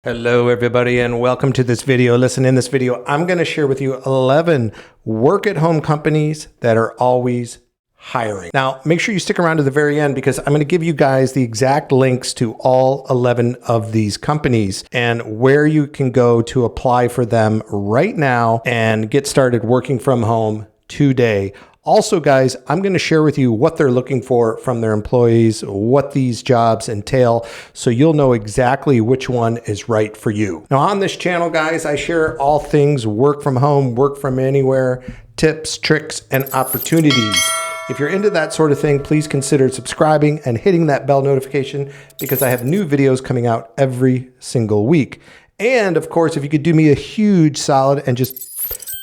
Hello everybody and welcome to this video. Listen, in this video, I'm going to share with you 11 work-at-home companies that are always hiring. Now, make sure you stick around to the very end because I'm going to give you guys the exact links to all 11 of these companies and where you can go to apply for them right now and get started working from home today. Also, guys, I'm going to share with you what they're looking for from their employees, what these jobs entail, so you'll know exactly which one is right for you. Now, on this channel, guys, I share all things work from home, work from anywhere, tips, tricks, and opportunities. If you're into that sort of thing, please consider subscribing and hitting that bell notification because I have new videos coming out every single week. And of course, if you could do me a huge solid and just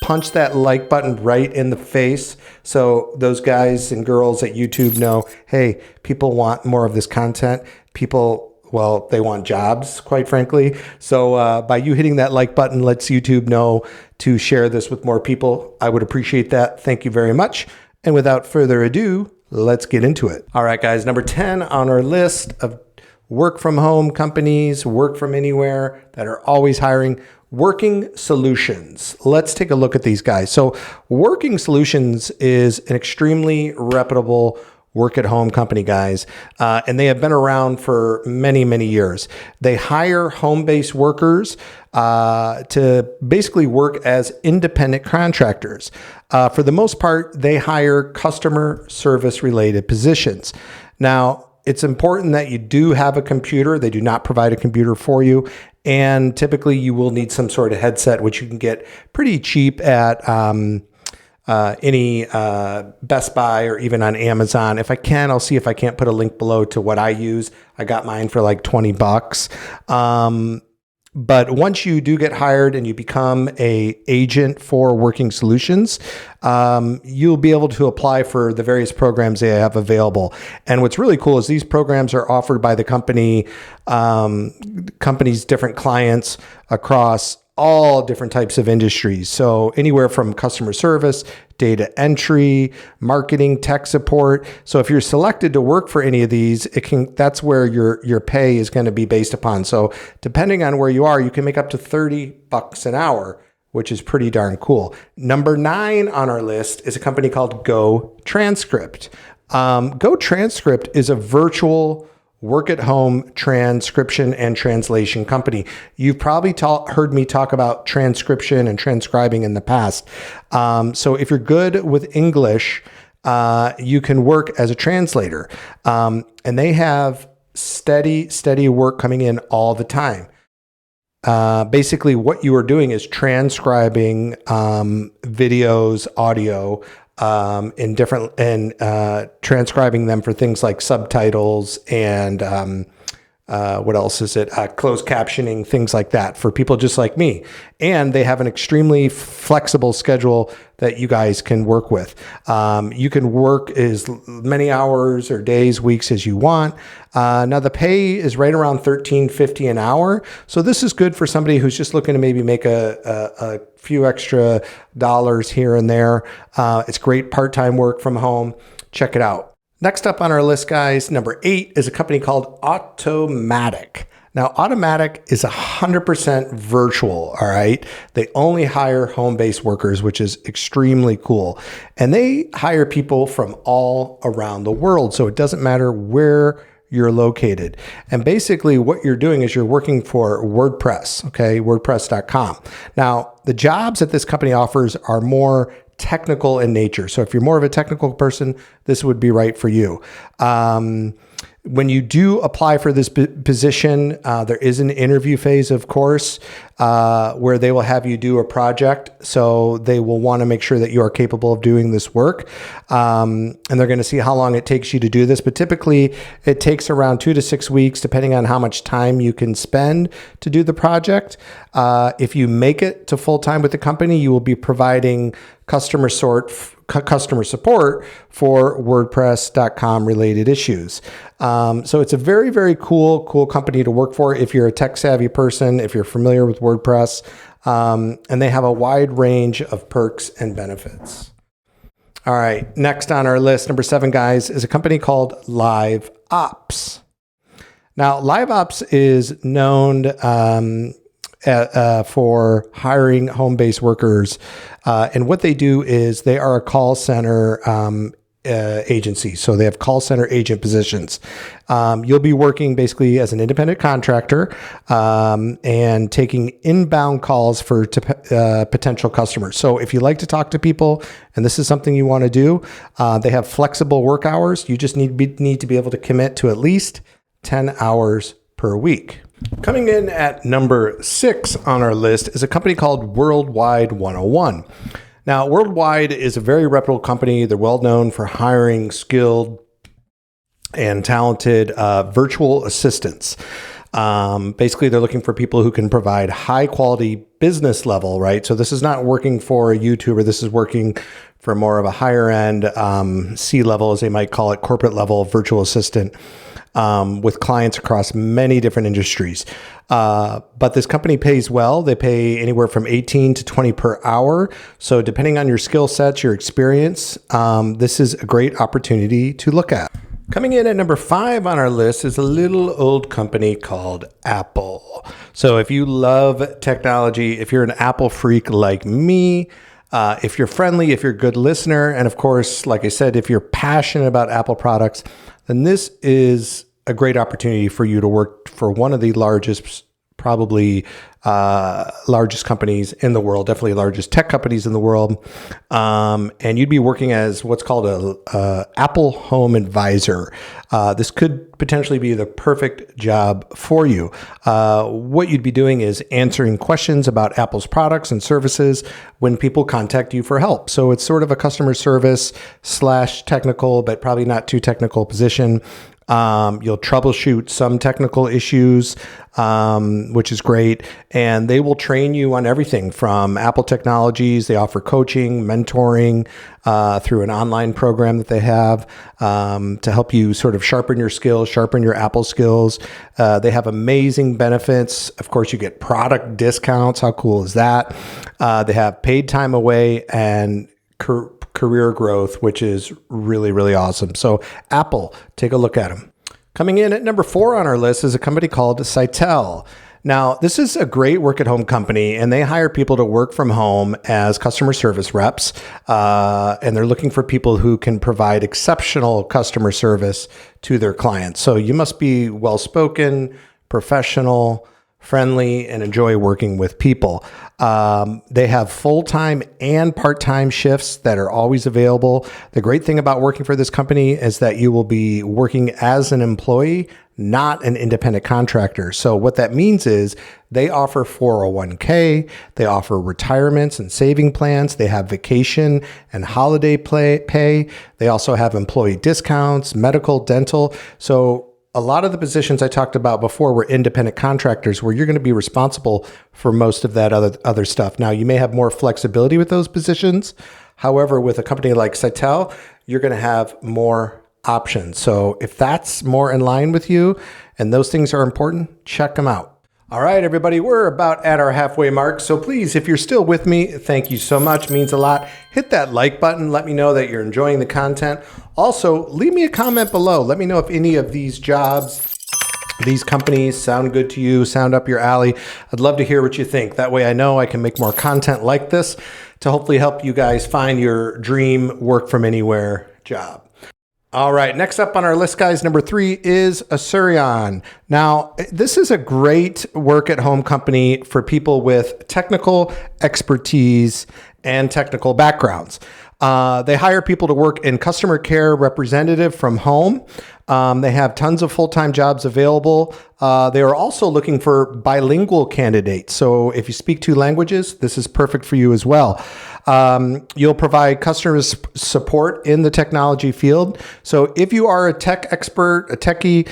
punch that like button right in the face so those guys and girls at YouTube know, hey, people want more of this content. People, well, they want jobs, quite frankly. So by you hitting that like button lets YouTube know to share this with more people. I would appreciate that. Thank you very much. And without further ado, let's get into it. All right, guys, number 10 on our list of work from home companies, work from anywhere that are always hiring, Working Solutions. Let's take a look at these guys. So Working Solutions is an extremely reputable work-at-home company, guys, and they have been around for many, many years. They hire home-based workers to basically work as independent contractors. For the most part, they hire customer service-related positions. Now, it's important that you do have a computer. They do not provide a computer for you. And typically you will need some sort of headset, which you can get pretty cheap at any Best Buy or even on Amazon. If I can, I'll see if I can't put a link below to what I use. I got mine for like 20 bucks. But once you do get hired and you become an agent for Working Solutions, you'll be able to apply for the various programs they have available. And what's really cool is these programs are offered by the company's different clients across all different types of industries. So anywhere from customer service, data entry, marketing, tech support. So if you're selected to work for any of these, that's where your pay is going to be based upon. So depending on where you are, you can make up to 30 bucks an hour, which is pretty darn cool. Number 9 on our list is a company called GoTranscript. GoTranscript is a virtual work-at-home transcription and translation company. You've probably heard me talk about transcription and transcribing in the past. So if you're good with English, you can work as a translator. And they have steady work coming in all the time. Basically, what you are doing is transcribing videos, audio, transcribing them for things like subtitles and what else is it? Closed captioning, things like that for people just like me. And they have an extremely flexible schedule that you guys can work with. You can work as many hours or days, weeks as you want. Now the pay is right around $13.50 an hour. So this is good for somebody who's just looking to maybe make a few extra dollars here and there. It's great part-time work from home. Check it out. Next up on our list, guys, number 8 is a company called Automattic. Now, Automattic is 100% virtual, all right? They only hire home-based workers, which is extremely cool. And they hire people from all around the world, so it doesn't matter where you're located. And basically what you're doing is you're working for WordPress, okay? WordPress.com. Now, the jobs that this company offers are more technical in nature. So if you're more of a technical person, this would be right for you. When you do apply for this position, there is an interview phase, of course, where they will have you do a project. So they will want to make sure that you are capable of doing this work. And they're going to see how long it takes you to do this. But typically, it takes around 2 to 6 weeks, depending on how much time you can spend to do the project. If you make it to full time with the company, you will be providing customer support for WordPress.com related issues. So it's a very, very cool company to work for if you're a tech savvy person, if you're familiar with WordPress, and they have a wide range of perks and benefits. All right, next on our list, number 7, guys, is a company called liveops. Now, liveops is known for hiring home-based workers. And what they do is they are a call center agency. So they have call center agent positions. You'll be working basically as an independent contractor and taking inbound calls for potential customers. So if you like to talk to people and this is something you want to do, they have flexible work hours. You just need to be able to commit to at least 10 hours per week. Coming in at number 6 on our list is a company called Worldwide 101. Now, Worldwide is a very reputable company. They're well known for hiring skilled and talented virtual assistants. Basically, they're looking for people who can provide high quality business level, right? So this is not working for a YouTuber. This is working for more of a higher end C-level, as they might call it, corporate level virtual assistant with clients across many different industries. But this company pays well. They pay anywhere from 18 to 20 per hour. So depending on your skill sets, your experience, this is a great opportunity to look at. Coming in at number 5 on our list is a little old company called Apple. So if you love technology, if you're an Apple freak like me, if you're friendly, if you're a good listener, and of course, like I said, if you're passionate about Apple products, then this is a great opportunity for you to work for one of the largest, probably largest companies in the world, definitely largest tech companies in the world. And you'd be working as what's called a Apple Home Advisor. This could potentially be the perfect job for you. What you'd be doing is answering questions about Apple's products and services when people contact you for help. So it's sort of a customer service / technical, but probably not too technical position. You'll troubleshoot some technical issues, which is great. And they will train you on everything from Apple technologies. They offer coaching, mentoring through an online program that they have to help you sort of sharpen your skills, sharpen your Apple skills. They have amazing benefits. Of course, you get product discounts. How cool is that? They have paid time away and career growth, which is really, really awesome. So Apple, take a look at them. Coming in at number 4 on our list is a company called Sitel. Now, this is a great work-at-home company, and they hire people to work from home as customer service reps, and they're looking for people who can provide exceptional customer service to their clients. So you must be well-spoken, professional, friendly, and enjoy working with people. They have full-time and part-time shifts that are always available. The great thing about working for this company is that you will be working as an employee, not an independent contractor. So what that means is they offer 401k, they offer retirements and saving plans, they have vacation and holiday pay. They also have employee discounts, medical, dental. So a lot of the positions I talked about before were independent contractors where you're going to be responsible for most of that other stuff. Now, you may have more flexibility with those positions. However, with a company like Sitel, you're going to have more options. So if that's more in line with you and those things are important, check them out. All right, everybody, we're about at our halfway mark. So please, if you're still with me, thank you so much. It means a lot. Hit that like button. Let me know that you're enjoying the content. Also, leave me a comment below. Let me know if any of these jobs, these companies sound good to you, sound up your alley. I'd love to hear what you think. That way I know I can make more content like this to hopefully help you guys find your dream work from anywhere job. All right, next up on our list, guys, number 3 is Asurion. Now, this is a great work-at-home company for people with technical expertise and technical backgrounds. They hire people to work in customer care representative from home. They have tons of full-time jobs available. They are also looking for bilingual candidates. So if you speak 2 languages, this is perfect for you as well. You'll provide customer support in the technology field. So if you are a tech expert, a techie,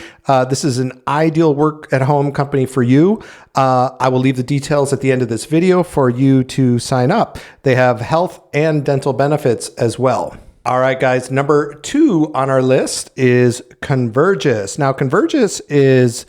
this is an ideal work-at-home company for you. I will leave the details at the end of this video for you to sign up. They have health and dental benefits as well. All right, guys, number 2 on our list is Converges. Now, Converges is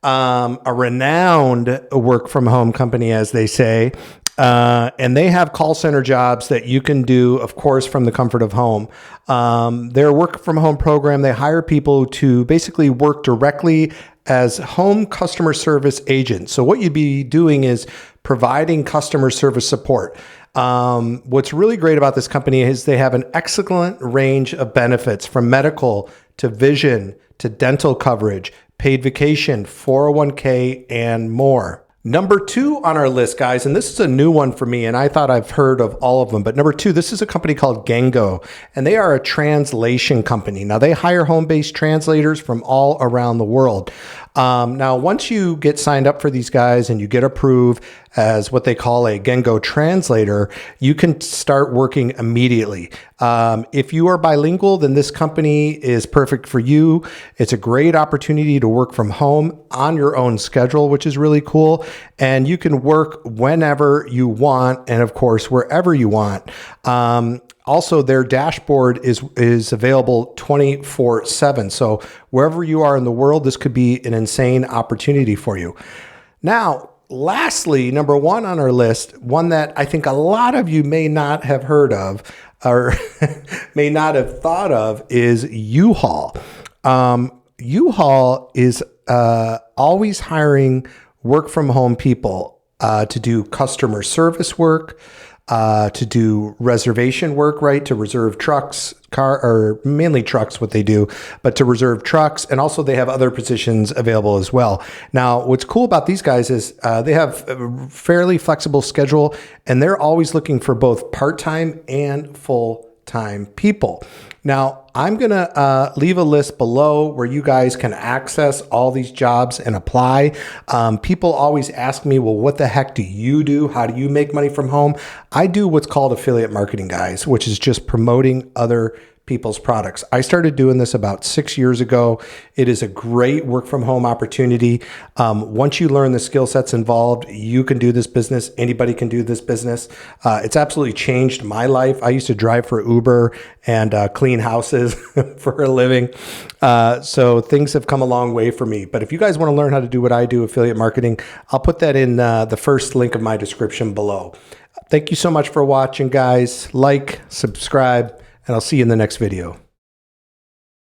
a renowned work-from-home company, as they say. And they have call center jobs that you can do, of course, from the comfort of home. Their work from home program, they hire people to basically work directly as home customer service agent. So what you'd be doing is providing customer service support. What's really great about this company is they have an excellent range of benefits, from medical to vision to dental coverage, paid vacation, 401k, and more. Number 2 on our list, guys, and this is a new one for me, and I thought I've heard of all of them, but number 2, this is a company called Gengo, and they are a translation company. Now, they hire home-based translators from all around the world. Now, once you get signed up for these guys and you get approved as what they call a Gengo translator, you can start working immediately. If you are bilingual, then this company is perfect for you. It's a great opportunity to work from home on your own schedule, which is really cool. And you can work whenever you want, and of course, wherever you want. Also, their dashboard is available 24/7. So wherever you are in the world, this could be an insane opportunity for you. Now, lastly, number 1 on our list, one that I think a lot of you may not have heard of or may not have thought of, is Uhaul. Uhaul is always hiring work from home people to do customer service work, to do reservation work, right? To reserve trucks, or mainly trucks, what they do, but to reserve trucks. And also they have other positions available as well. Now, what's cool about these guys is they have a fairly flexible schedule, and they're always looking for both part-time and full-time people. Now, I'm going to leave a list below where you guys can access all these jobs and apply. People always ask me, well, what the heck do you do? How do you make money from home? I do what's called affiliate marketing, guys, which is just promoting other people's products. I started doing this about 6 years ago. It is a great work from home opportunity. Once you learn the skill sets involved, you can do this business. Anybody can do this business. It's absolutely changed my life. I used to drive for Uber and clean houses for a living. So things have come a long way for me. But if you guys want to learn how to do what I do, affiliate marketing, I'll put that in the first link of my description below. Thank you so much for watching, guys. Like, subscribe, and I'll see you in the next video.